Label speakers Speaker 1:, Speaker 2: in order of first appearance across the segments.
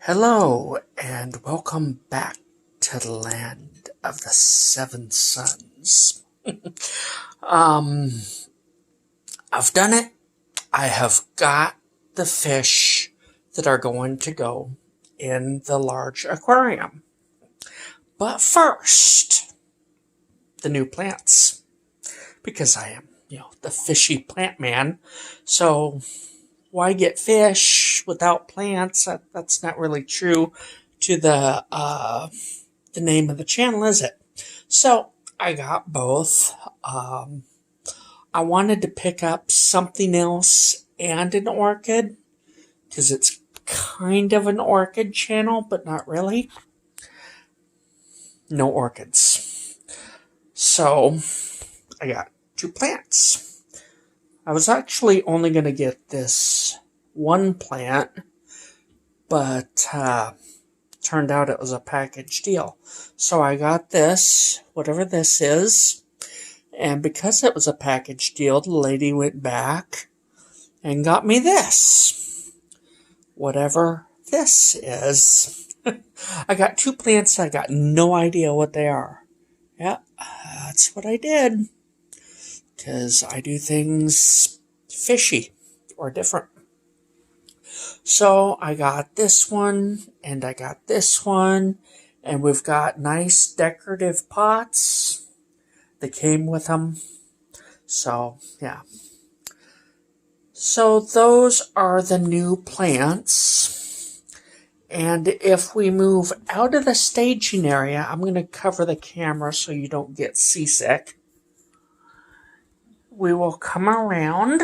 Speaker 1: Hello, and welcome back to the land of the seven suns. I've done it. I have got the fish that are going to go in the large aquarium. But first, the new plants. Because I am, the fishy plant man. So why get fish without plants? That's not really true to the name of the channel, is it? So I got both. I wanted to pick up something else and an orchid because it's kind of an orchid channel, but not really. No orchids. So I got two plants. I was actually only going to get this one plant, but turned out it was a package deal. So I got this, whatever this is, and because it was a package deal, the lady went back and got me this, whatever this is. I got two plants, I got no idea what they are. Yeah, that's what I did. Because I do things fishy or different. So I got this one, and I got this one, and we've got nice decorative pots that came with them. So, yeah. So those are the new plants. And if we move out of the staging area, I'm going to cover the camera so you don't get seasick. We will come around.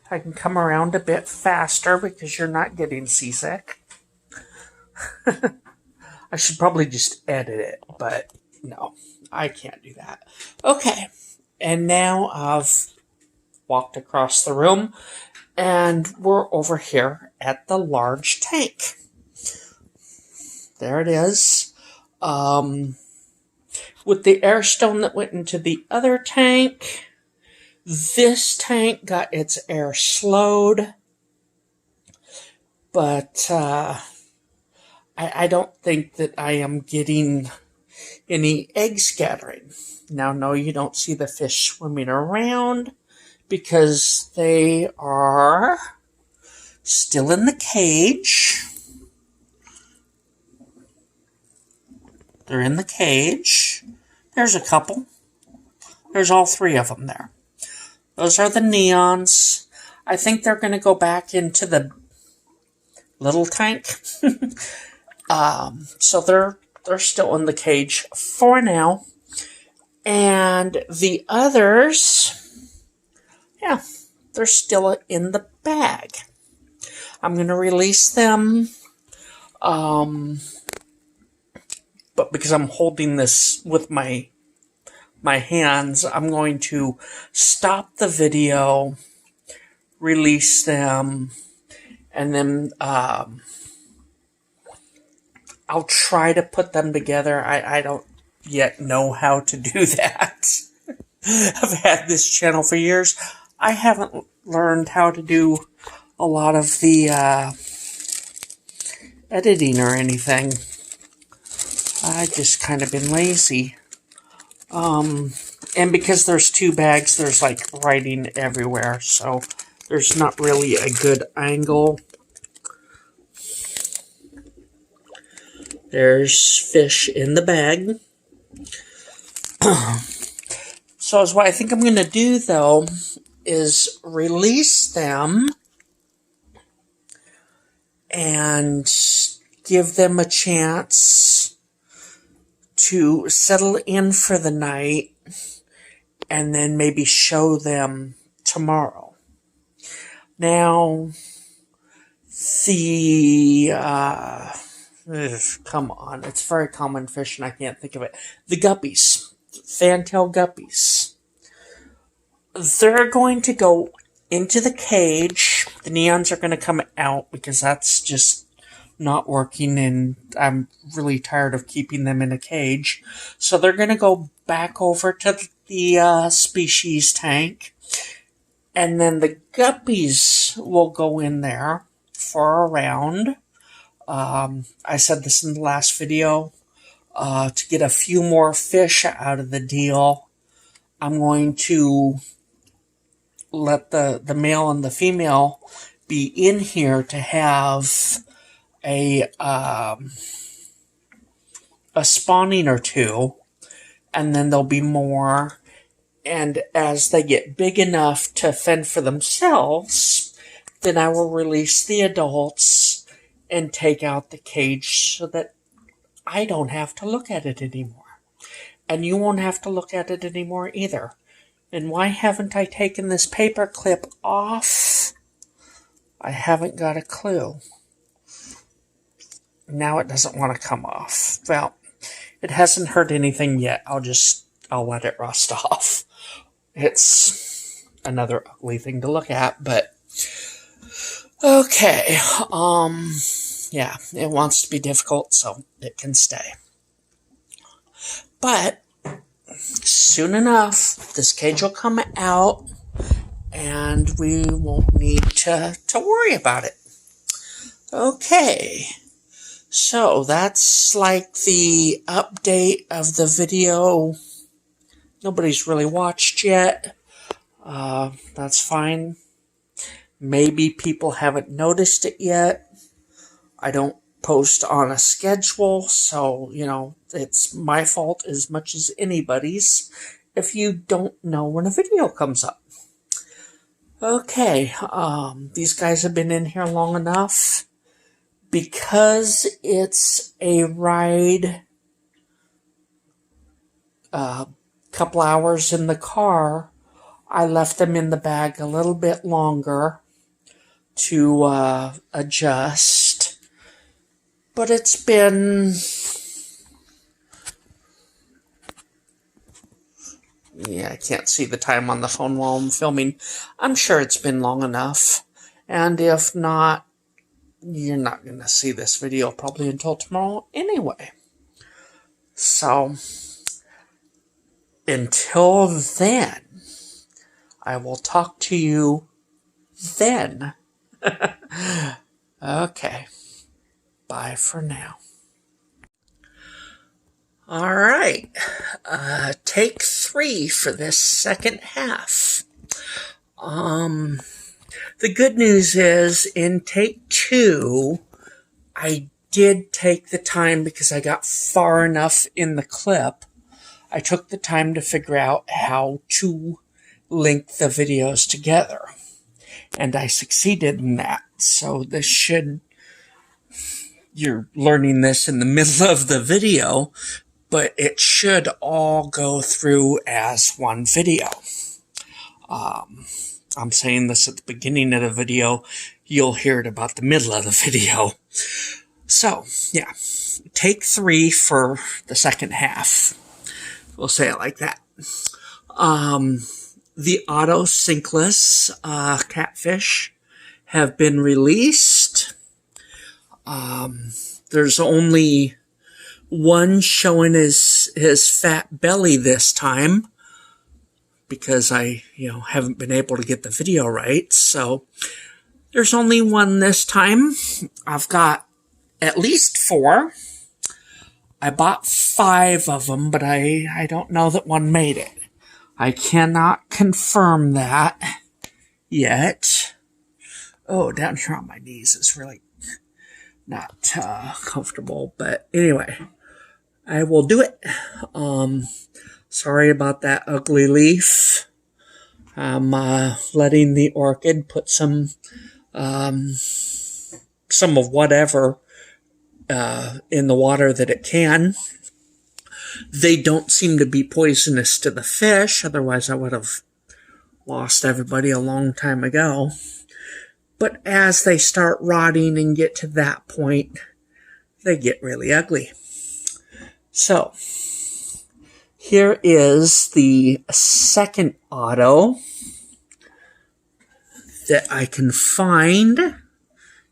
Speaker 1: I can come around a bit faster because you're not getting seasick. I should probably just edit it, but no, I can't do that. Okay, and now I've walked across the room, and we're over here at the large tank. There it is. With the air stone that went into the other tank, this tank got its air slowed, but I don't think that I am getting any egg scattering. Now, no, you don't see the fish swimming around because they are still in the cage. They're in the cage. There's a couple. There's all three of them there. Those are the neons. I think they're going to go back into the little tank. So they're still in the cage for now. And the others, yeah, they're still in the bag. I'm going to release them. But because I'm holding this with my hands, I'm going to stop the video, release them, and then I'll try to put them together. I don't yet know how to do that. I've had this channel for years. I haven't learned how to do a lot of the editing or anything. I've just kind of been lazy. And because there's two bags, there's like writing everywhere, so there's not really a good angle. There's fish in the bag. So what I think I'm going to do, though, is release them and give them a chance to settle in for the night, and then maybe show them tomorrow. Now, come on, it's a very common fish and I can't think of it. The guppies, fantail guppies. They're going to go into the cage. The neons are going to come out because that's just not working, and I'm really tired of keeping them in a cage. So they're going to go back over to the species tank, and then the guppies will go in there for a round. I said this in the last video, to get a few more fish out of the deal, I'm going to let the male and the female be in here to have a spawning or two, and then there'll be more. And as they get big enough to fend for themselves, then I will release the adults and take out the cage so that I don't have to look at it anymore. And you won't have to look at it anymore either. And why haven't I taken this paper clip off? I haven't got a clue. Now it doesn't want to come off. Well, it hasn't hurt anything yet. I'll let it rust off. It's another ugly thing to look at, but okay. Yeah, it wants to be difficult, so it can stay. But soon enough, this cage will come out, and we won't need to worry about it. Okay. So that's like the update of the video nobody's really watched yet. That's fine. Maybe people haven't noticed it yet. I don't post on a schedule, so, it's my fault as much as anybody's if you don't know when a video comes up. Okay, these guys have been in here long enough. Because it's a ride, couple hours in the car, I left them in the bag a little bit longer to adjust. But it's been, I can't see the time on the phone while I'm filming. I'm sure it's been long enough. And if not, you're not going to see this video probably until tomorrow anyway. So, until then, I will talk to you then. Okay. Bye for now. Alright. Take 3 for this second half. The good news is, in take 2, I did take the time because I got far enough in the clip. I took the time to figure out how to link the videos together. And I succeeded in that. So you're learning this in the middle of the video, but it should all go through as one video. I'm saying this at the beginning of the video. You'll hear it about the middle of the video. So, yeah. Take 3 for the second half. We'll say it like that. The auto sinkless catfish have been released. There's only one showing his fat belly this time, because I, haven't been able to get the video right. So there's only one this time. I've got at least 4. I bought 5 of them, but I don't know that one made it. I cannot confirm that yet. Oh, down here on my knees is really not comfortable. But anyway, I will do it. Sorry about that ugly leaf. I'm letting the orchid put some of whatever in the water that it can. They don't seem to be poisonous to the fish, otherwise I would have lost everybody a long time ago. But as they start rotting and get to that point, they get really ugly. So, here is the second auto that I can find.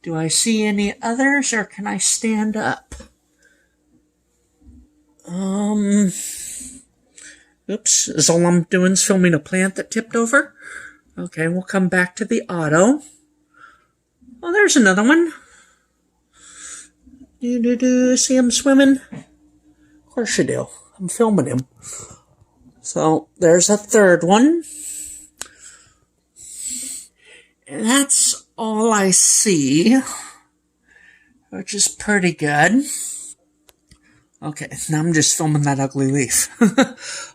Speaker 1: Do I see any others, or can I stand up? Oops, is all I'm doing is filming a plant that tipped over? Okay, we'll come back to the auto. Oh, there's another one. See him swimming? Of course you do. I'm filming him. So, there's a third one. And that's all I see, which is pretty good. Okay, now I'm just filming that ugly leaf.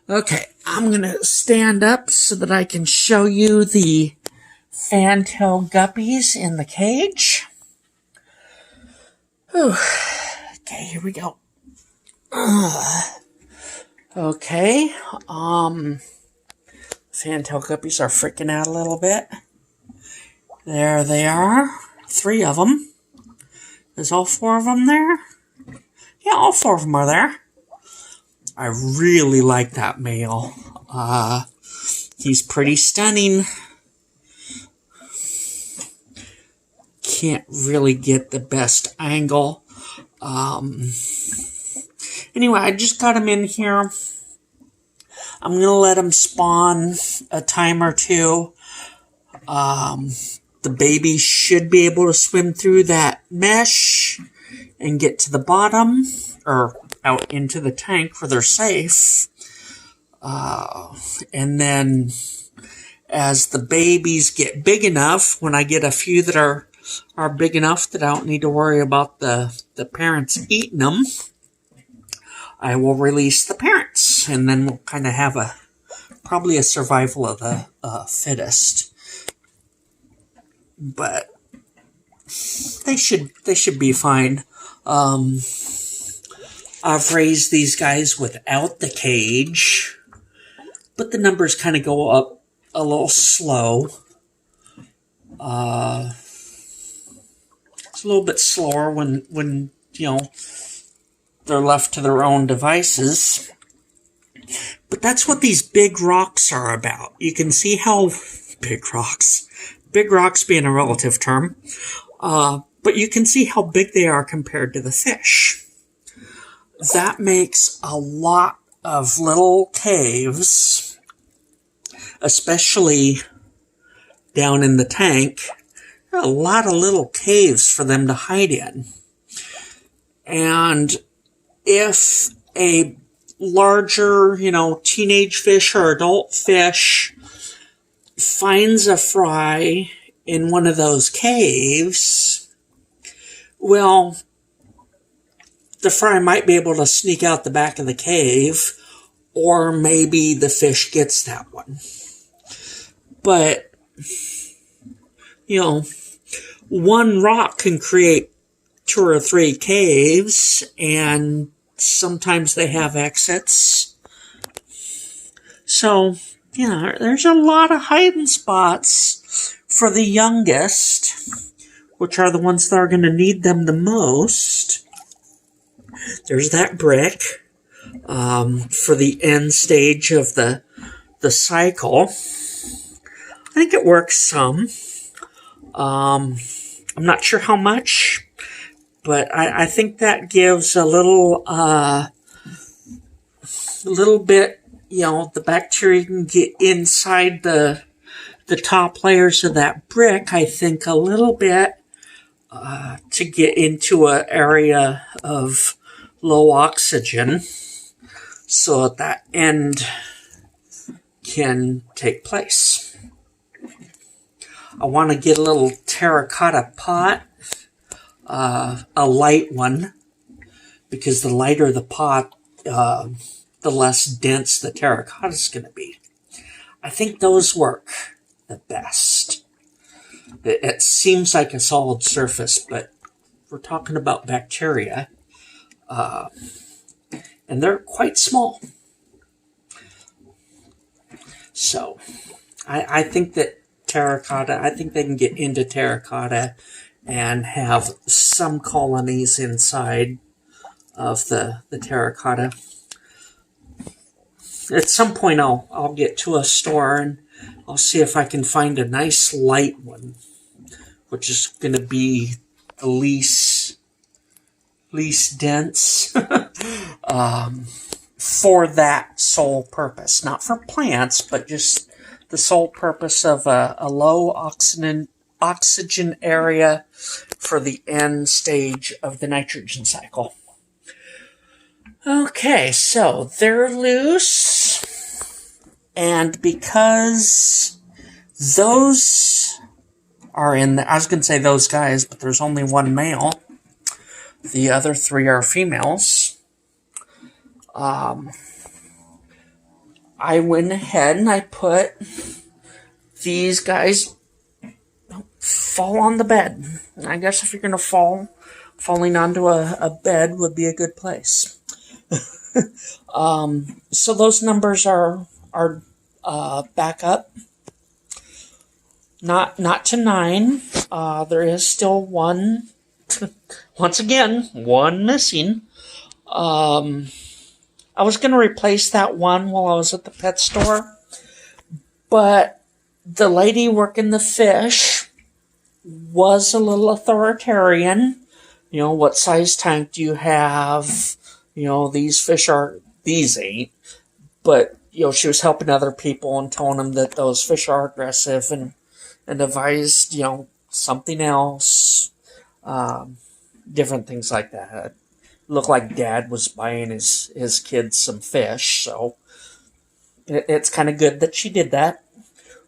Speaker 1: Okay, I'm gonna stand up so that I can show you the fantail guppies in the cage. Whew. Okay, here we go. Okay, fantail guppies are freaking out a little bit. There they are. 3 of them. Is all 4 of them there? Yeah, all 4 of them are there. I really like that male. He's pretty stunning. Can't really get the best angle. Anyway, I just got him in here. I'm going to let him spawn a time or 2. The baby should be able to swim through that mesh and get to the bottom, or out into the tank where they're safe. And then as the babies get big enough, when I get a few that are big enough that I don't need to worry about the parents eating them, I will release the parents, and then we'll kind of have probably a survival of the fittest. But they should be fine. I've raised these guys without the cage, but the numbers kind of go up a little slow. It's a little bit slower when they're left to their own devices. But that's what these big rocks are about. You can see how big rocks being a relative term, but you can see how big they are compared to the fish. That makes a lot of little caves, especially down in the tank. There are a lot of little caves for them to hide in. And if a larger, teenage fish or adult fish finds a fry in one of those caves, well, the fry might be able to sneak out the back of the cave, or maybe the fish gets that one. But, one rock can create 2 or 3 caves, and sometimes they have exits. So, there's a lot of hiding spots for the youngest, which are the ones that are going to need them the most. There's that brick for the end stage of the cycle. I think it works some. I'm not sure how much, but I think that gives a little bit. The bacteria can get inside the top layers of that brick, I think, a little bit to get into an area of low oxygen so that end can take place. I want to get a little terracotta pot, a light one, because the lighter the pot, the less dense the terracotta is going to be. I think those work the best. It seems like a solid surface, but we're talking about bacteria, and they're quite small. So, I think that I think they can get into terracotta and have some colonies inside of the terracotta. At some point, I'll get to a store and I'll see if I can find a nice light one, which is going to be the least dense for that sole purpose. Not for plants, but just the sole purpose of a low oxygen oxygen area for the end stage of the nitrogen cycle. Okay, so they're loose, and because those are in the, I was going to say those guys, but there's only one male. The other three are females. I went ahead and I put these guys fall on the bed. I guess if you're going to falling onto a bed would be a good place. So those numbers are back up. Not to 9. There is still one. Once again, one missing. I was going to replace that one while I was at the pet store, but the lady working the fish was a little authoritarian. You know, what size tank do you have? You know, these ain't. But, you know, she was helping other people and telling them that those fish are aggressive and advised, you know, something else. Different things like that. Looked like Dad was buying his kids some fish, so it's kind of good that she did that.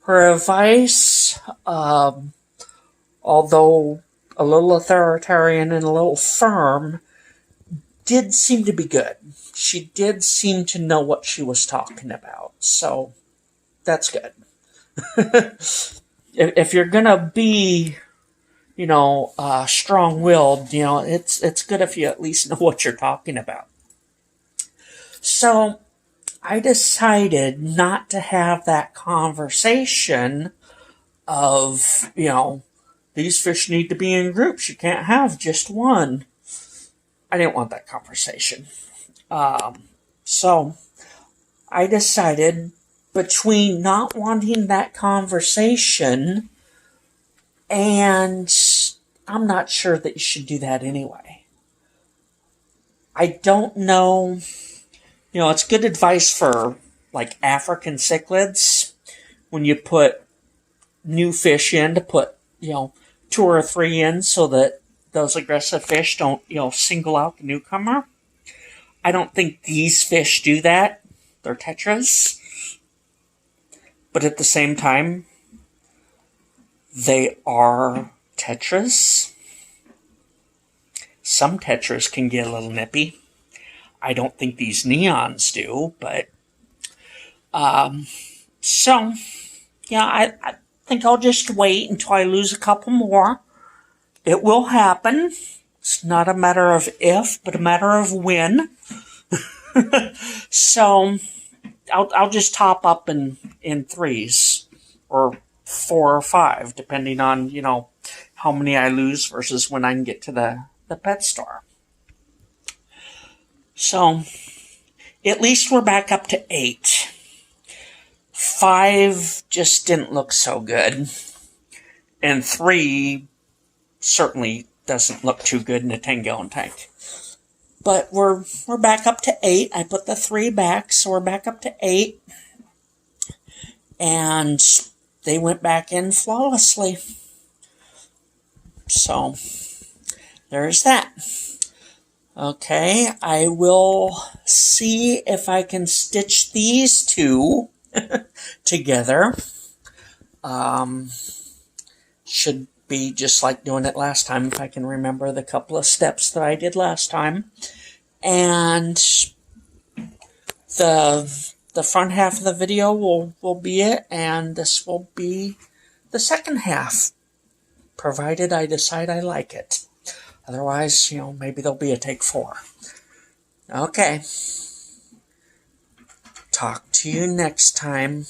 Speaker 1: Her advice, although a little authoritarian and a little firm, did seem to be good. She did seem to know what she was talking about, so that's good. If you're gonna be, you know, strong-willed, you know, it's good if you at least know what you're talking about. So I decided not to have that conversation of, you know, these fish need to be in groups. You can't have just one. I didn't want that conversation. So I decided between not wanting that conversation and I'm not sure that you should do that anyway. I don't know. You know, it's good advice for, like, African cichlids. When you put new fish in, to put, you know, 2 or 3 in so that those aggressive fish don't, you know, single out the newcomer. I don't think these fish do that. They're tetras. But at the same time, they are tetras. Some tetras can get a little nippy. I don't think these neons do, but so yeah, I think I'll just wait until I lose a couple more. It will happen. It's not a matter of if, but a matter of when. So I'll just top up in 3s or 4 or 5, depending on, you know, how many I lose versus when I can get to the pet store. So at least we're back up to 8. 5 just didn't look so good. And 3 certainly doesn't look too good in a 10-gallon tank. But we're back up to 8. I put the 3 back, so we're back up to 8. And they went back in flawlessly. So there's that. Okay, I will see if I can stitch these 2 together. Should be just like doing it last time, if I can remember the couple of steps that I did last time. And the front half of the video will be it, and this will be the second half, provided I decide I like it. Otherwise, you know, maybe there'll be a take 4. Okay. Talk to you next time.